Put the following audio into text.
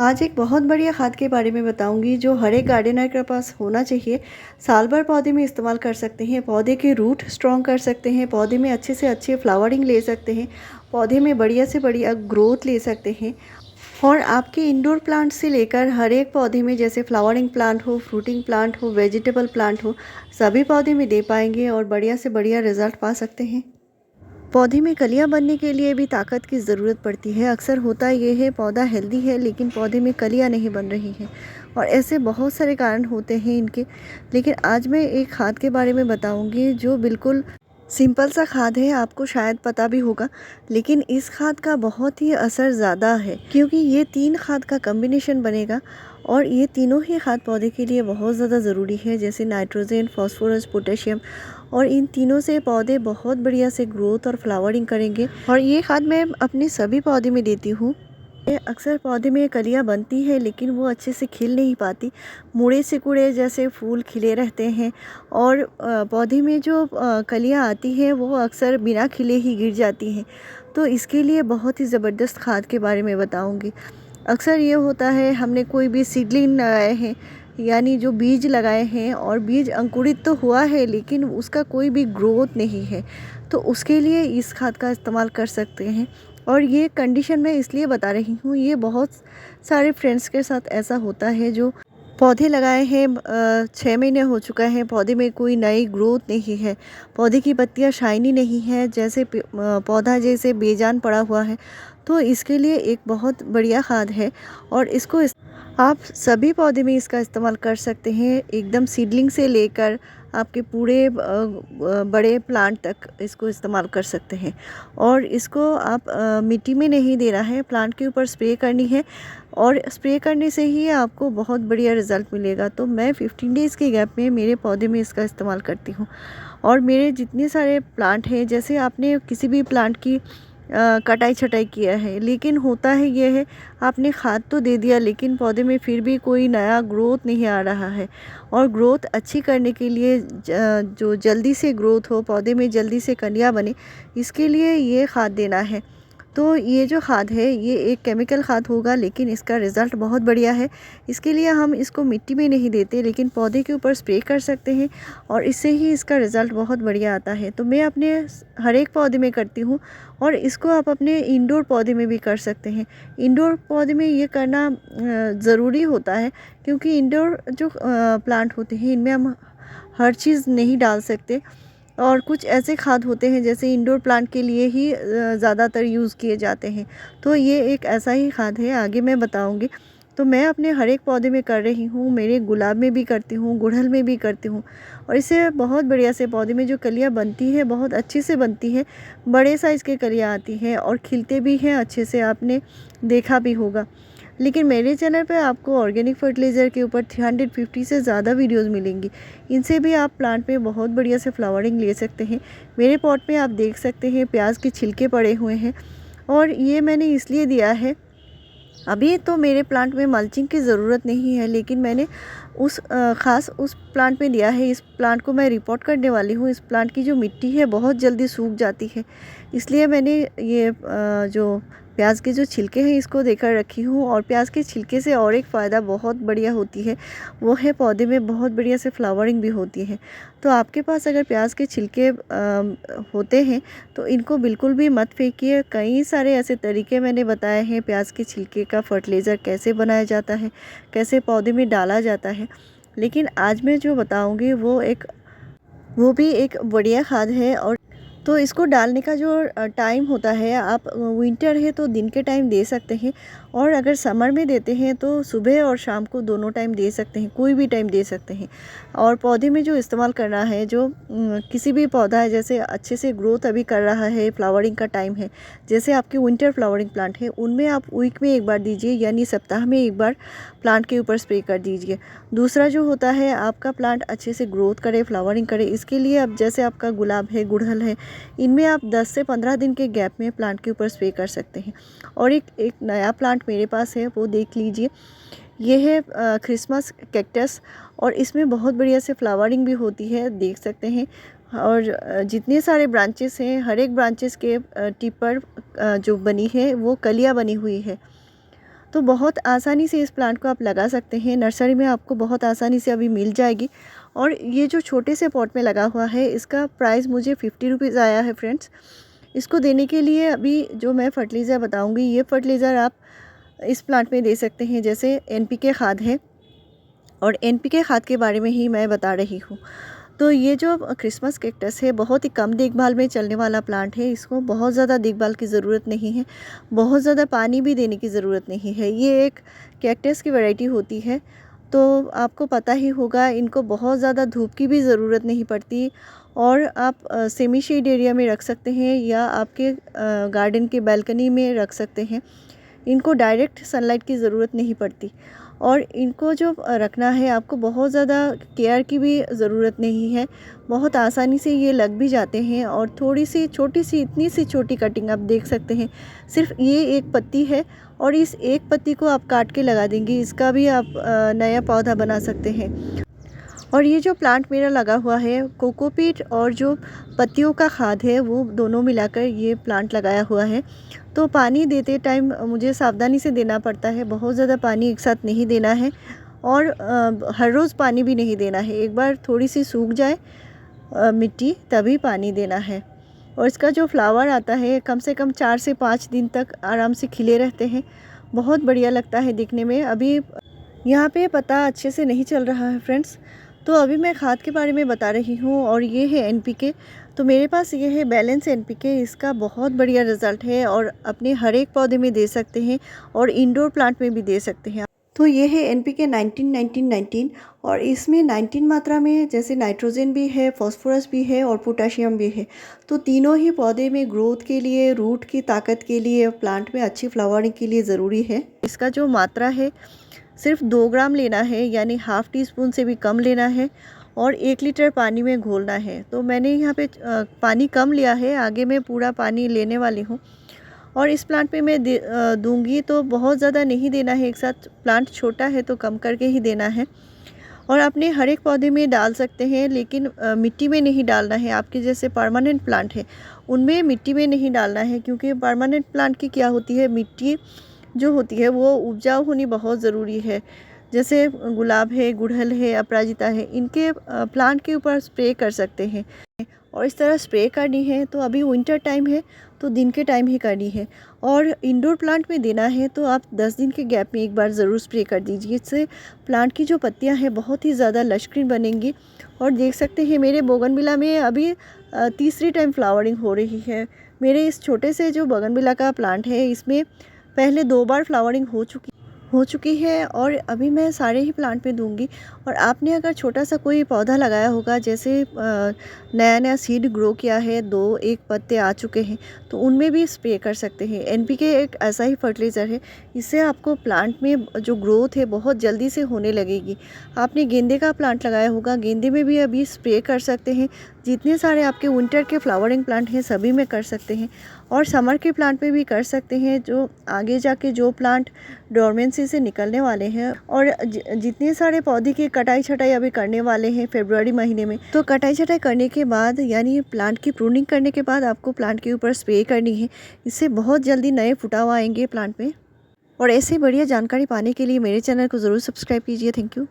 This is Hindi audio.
आज एक बहुत बढ़िया खाद के बारे में बताऊंगी जो हर एक गार्डनर के पास होना चाहिए। साल भर पौधे में इस्तेमाल कर सकते हैं, पौधे के रूट स्ट्रॉन्ग कर सकते हैं, पौधे में अच्छे से अच्छे फ्लावरिंग ले सकते हैं, पौधे में बढ़िया से बढ़िया ग्रोथ ले सकते हैं। और आपके इंडोर प्लांट से लेकर हर एक पौधे में, जैसे फ्लावरिंग प्लांट हो, फ्रूटिंग प्लांट हो, वेजिटेबल प्लांट हो, सभी पौधे में दे पाएंगे और बढ़िया से बढ़िया रिजल्ट पा सकते हैं। पौधे में कलियां बनने के लिए भी ताकत की ज़रूरत पड़ती है। अक्सर होता ये है, पौधा हेल्दी है लेकिन पौधे में कलियां नहीं बन रही हैं, और ऐसे बहुत सारे कारण होते हैं इनके। लेकिन आज मैं एक खाद के बारे में बताऊंगी जो बिल्कुल सिंपल सा खाद है, आपको शायद पता भी होगा, लेकिन इस खाद का बहुत ही असर ज़्यादा है क्योंकि ये 3 खाद का कम्बिनेशन बनेगा और ये तीनों ही खाद पौधे के लिए बहुत ज़्यादा ज़रूरी है, जैसे नाइट्रोजन, फास्फोरस, पोटेशियम। और इन तीनों से पौधे बहुत बढ़िया से ग्रोथ और फ्लावरिंग करेंगे। और ये खाद मैं अपने सभी पौधे में देती हूँ। अक्सर पौधे में कलियां बनती है लेकिन वो अच्छे से खिल नहीं पाती, मुड़े सिकुड़े जैसे फूल खिले रहते हैं। और पौधे में जो कलियां आती हैं वो अक्सर बिना खिले ही गिर जाती हैं। तो इसके लिए बहुत ही ज़बरदस्त खाद के बारे में बताऊंगी। अक्सर ये होता है, हमने कोई भी सीडलिंग लगाए हैं, यानी जो बीज लगाए हैं और बीज अंकुरित तो हुआ है लेकिन उसका कोई भी ग्रोथ नहीं है, तो उसके लिए इस खाद का इस्तेमाल कर सकते हैं। और ये कंडीशन मैं इसलिए बता रही हूँ, ये बहुत सारे फ्रेंड्स के साथ ऐसा होता है जो पौधे लगाए हैं, 6 महीने हो चुका है, पौधे में कोई नई ग्रोथ नहीं है, पौधे की पत्तियां शाइनी नहीं है, जैसे पौधा जैसे बेजान पड़ा हुआ है। तो इसके लिए एक बहुत बढ़िया खाद है और इसको आप सभी पौधे में इसका इस्तेमाल कर सकते हैं, एकदम सीडलिंग से लेकर आपके पूरे बड़े प्लांट तक इसको इस्तेमाल कर सकते हैं। और इसको आप मिट्टी में नहीं देना है, प्लांट के ऊपर स्प्रे करनी है और स्प्रे करने से ही आपको बहुत बढ़िया रिज़ल्ट मिलेगा। तो मैं 15 डेज़ के गैप में मेरे पौधे में इसका इस्तेमाल करती हूँ। और मेरे जितने सारे प्लांट हैं, जैसे आपने किसी भी प्लांट की कटाई छटाई किया है, लेकिन होता है ये है, आपने खाद तो दे दिया लेकिन पौधे में फिर भी कोई नया ग्रोथ नहीं आ रहा है। और ग्रोथ अच्छी करने के लिए जो जल्दी से ग्रोथ हो, पौधे में जल्दी से कलियां बने, इसके लिए ये खाद देना है। तो ये जो खाद है ये एक केमिकल खाद होगा लेकिन इसका रिज़ल्ट बहुत बढ़िया है। इसके लिए हम इसको मिट्टी में नहीं देते लेकिन पौधे के ऊपर स्प्रे कर सकते हैं और इससे ही इसका रिज़ल्ट बहुत बढ़िया आता है। तो मैं अपने हर एक पौधे में करती हूँ और इसको आप अपने इंडोर पौधे में भी कर सकते हैं। इंडोर पौधे में ये करना ज़रूरी होता है क्योंकि इंडोर जो प्लांट होते हैं इनमें हम हर चीज़ नहीं डाल सकते, और कुछ ऐसे खाद होते हैं जैसे इंडोर प्लांट के लिए ही ज़्यादातर यूज़ किए जाते हैं। तो ये एक ऐसा ही खाद है, आगे मैं बताऊंगी। तो मैं अपने हर एक पौधे में कर रही हूँ, मेरे गुलाब में भी करती हूँ, गुड़हल में भी करती हूँ। और इससे बहुत बढ़िया से पौधे में जो कलियाँ बनती है बहुत अच्छे से बनती है, बड़े साइज़ की कलियाँ आती हैं और खिलते भी हैं अच्छे से, आपने देखा भी होगा। लेकिन मेरे चैनल पे आपको ऑर्गेनिक फर्टिलाइज़र के ऊपर 350 से ज़्यादा वीडियोस मिलेंगी, इनसे भी आप प्लांट में बहुत बढ़िया से फ्लावरिंग ले सकते हैं। मेरे पॉट में आप देख सकते हैं प्याज के छिलके पड़े हुए हैं, और ये मैंने इसलिए दिया है, अभी तो मेरे प्लांट में मल्चिंग की ज़रूरत नहीं है लेकिन मैंने ख़ास उस प्लांट में दिया है। इस प्लांट को मैं रिपोर्ट करने वाली हूँ। इस प्लांट की जो मिट्टी है बहुत जल्दी सूख जाती है, इसलिए मैंने ये जो प्याज के जो छिलके हैं इसको देकर रखी हूँ। और प्याज के छिलके से और एक फ़ायदा बहुत बढ़िया होती है, वो है पौधे में बहुत बढ़िया से फ्लावरिंग भी होती है। तो आपके पास अगर प्याज के छिलके होते हैं तो इनको बिल्कुल भी मत फेंकिए। कई सारे ऐसे तरीके मैंने बताए हैं प्याज के छिलके का फर्टिलाइज़र कैसे बनाया जाता है, कैसे पौधे में डाला जाता है। लेकिन आज मैं जो बताऊंगी वो भी एक बढ़िया खाद है। और तो इसको डालने का जो टाइम होता है, आप विंटर है तो दिन के टाइम दे सकते हैं, और अगर समर में देते हैं तो सुबह और शाम को दोनों टाइम दे सकते हैं, कोई भी टाइम दे सकते हैं। और पौधे में जो इस्तेमाल करना है, जो किसी भी पौधा है जैसे अच्छे से ग्रोथ अभी कर रहा है, फ्लावरिंग का टाइम है, जैसे आपके विंटर फ्लावरिंग प्लांट है, उनमें आप वीक में एक बार दीजिए, यानी सप्ताह में एक बार प्लांट के ऊपर स्प्रे कर दीजिए। दूसरा जो होता है, आपका प्लांट अच्छे से ग्रोथ करे, फ्लावरिंग करे, इसके लिए अब जैसे आपका गुलाब है, गुड़हल है, इनमें आप 10 से 15 दिन के गैप में प्लांट के ऊपर स्प्रे कर सकते हैं। और एक नया प्लांट मेरे पास है, वो देख लीजिए। ये है क्रिसमस कैक्टस, और इसमें बहुत बढ़िया से फ्लावरिंग भी होती है, देख सकते हैं। और जितने सारे ब्रांचेस हैं, हर एक ब्रांचेस के टिप पर जो बनी है वो कलियाँ बनी हुई है। तो बहुत आसानी से इस प्लांट को आप लगा सकते हैं। नर्सरी में आपको बहुत आसानी से अभी मिल जाएगी। और ये जो छोटे से पॉट में लगा हुआ है, इसका प्राइस मुझे 50 रुपीज़ आया है फ्रेंड्स। इसको देने के लिए अभी जो मैं फर्टिलाइज़र बताऊंगी, ये फर्टिलाइज़र आप इस प्लांट में दे सकते हैं। जैसे एनपीके खाद है, और एनपीके खाद के बारे में ही मैं बता रही हूँ। तो ये जो क्रिसमस कैक्टस है, बहुत ही कम देखभाल में चलने वाला प्लांट है। इसको बहुत ज़्यादा देखभाल की ज़रूरत नहीं है, बहुत ज़्यादा पानी भी देने की ज़रूरत नहीं है। ये एक कैक्टस की वैरायटी होती है, तो आपको पता ही होगा, इनको बहुत ज़्यादा धूप की भी ज़रूरत नहीं पड़ती। और आप सेमी शेड एरिया में रख सकते हैं या आपके गार्डन के बालकनी में रख सकते हैं। इनको डायरेक्ट सनलाइट की ज़रूरत नहीं पड़ती। और इनको जो रखना है, आपको बहुत ज़्यादा केयर की भी ज़रूरत नहीं है, बहुत आसानी से ये लग भी जाते हैं। और थोड़ी सी छोटी सी, इतनी सी छोटी कटिंग आप देख सकते हैं, सिर्फ ये एक पत्ती है और इस एक पत्ती को आप काट के लगा देंगे, इसका भी आप नया पौधा बना सकते हैं। और ये जो प्लांट मेरा लगा हुआ है, कोकोपीट और जो पत्तियों का खाद है, वो दोनों मिलाकर ये प्लांट लगाया हुआ है। तो पानी देते टाइम मुझे सावधानी से देना पड़ता है, बहुत ज़्यादा पानी एक साथ नहीं देना है और हर रोज़ पानी भी नहीं देना है। एक बार थोड़ी सी सूख जाए मिट्टी, तभी पानी देना है। और इसका जो फ्लावर आता है, कम से कम 4 से 5 दिन तक आराम से खिले रहते हैं, बहुत बढ़िया लगता है दिखने में। अभी यहाँ पे पता अच्छे से नहीं चल रहा है फ्रेंड्स, तो अभी मैं खाद के बारे में बता रही हूँ। और ये है एनपीके, तो मेरे पास ये है बैलेंस एनपीके। इसका बहुत बढ़िया रिज़ल्ट है और अपने हर एक पौधे में दे सकते हैं और इंडोर प्लांट में भी दे सकते हैं। तो ये है एनपीके 19-19-19, और इसमें 19 मात्रा में जैसे नाइट्रोजन भी है, फास्फोरस भी है और पोटाशियम भी है। तो तीनों ही पौधे में ग्रोथ के लिए, रूट की ताकत के लिए, प्लांट में अच्छी फ्लावरिंग के लिए ज़रूरी है। इसका जो मात्रा है, सिर्फ 2 ग्राम लेना है, यानी हाफ़ टी स्पून से भी कम लेना है और 1 लीटर पानी में घोलना है। तो मैंने यहाँ पे पानी कम लिया है, आगे मैं पूरा पानी लेने वाली हूँ। और इस प्लांट पे मैं दूंगी तो बहुत ज़्यादा नहीं देना है एक साथ, प्लांट छोटा है तो कम करके ही देना है। और अपने हर एक पौधे में डाल सकते हैं, लेकिन मिट्टी में नहीं डालना है। आपके जैसे परमानेंट प्लांट है, उनमें मिट्टी में नहीं डालना है, क्योंकि परमानेंट प्लांट की क्या होती है, मिट्टी जो होती है वो उपजाऊ होनी बहुत ज़रूरी है। जैसे गुलाब है, गुड़हल है, अपराजिता है, इनके प्लांट के ऊपर स्प्रे कर सकते हैं। और इस तरह स्प्रे करनी है तो अभी विंटर टाइम है, तो दिन के टाइम ही करनी है। और इंडोर प्लांट में देना है तो आप 10 दिन के गैप में एक बार ज़रूर स्प्रे कर दीजिए। इससे प्लांट की जो पत्तियां हैं बहुत ही ज़्यादा लश्कीर बनेंगी। और देख सकते हैं मेरे बोगनविला में अभी तीसरी टाइम फ्लावरिंग हो रही है। मेरे इस छोटे से जो बोगनविला का प्लांट है, इसमें पहले 2 बार फ्लावरिंग हो चुकी है और अभी मैं सारे ही प्लांट में दूंगी। और आपने अगर छोटा सा कोई पौधा लगाया होगा, जैसे नया नया सीड ग्रो किया है, 2-1 पत्ते आ चुके हैं, तो उनमें भी स्प्रे कर सकते हैं। एनपीके एक ऐसा ही फर्टिलाइज़र है, इससे आपको प्लांट में जो ग्रोथ है बहुत जल्दी से होने लगेगी। आपने गेंदे का प्लांट लगाया होगा, गेंदे में भी अभी स्प्रे कर सकते हैं। जितने सारे आपके विंटर के फ्लावरिंग प्लांट हैं सभी में कर सकते हैं, और समर के प्लांट में भी कर सकते हैं, जो आगे जाके जो प्लांट डोरमेंसी से निकलने वाले हैं। और जितने सारे पौधे की कटाई छटाई अभी करने वाले हैं फरवरी महीने में, तो कटाई छटाई करने के बाद, यानी प्लांट की प्रूनिंग करने के बाद, आपको प्लांट के ऊपर स्प्रे करनी है। इससे बहुत जल्दी नए फुटाव आएंगे प्लांट में। और ऐसे बढ़िया जानकारी पाने के लिए मेरे चैनल को ज़रूर सब्सक्राइब कीजिए। Thank you.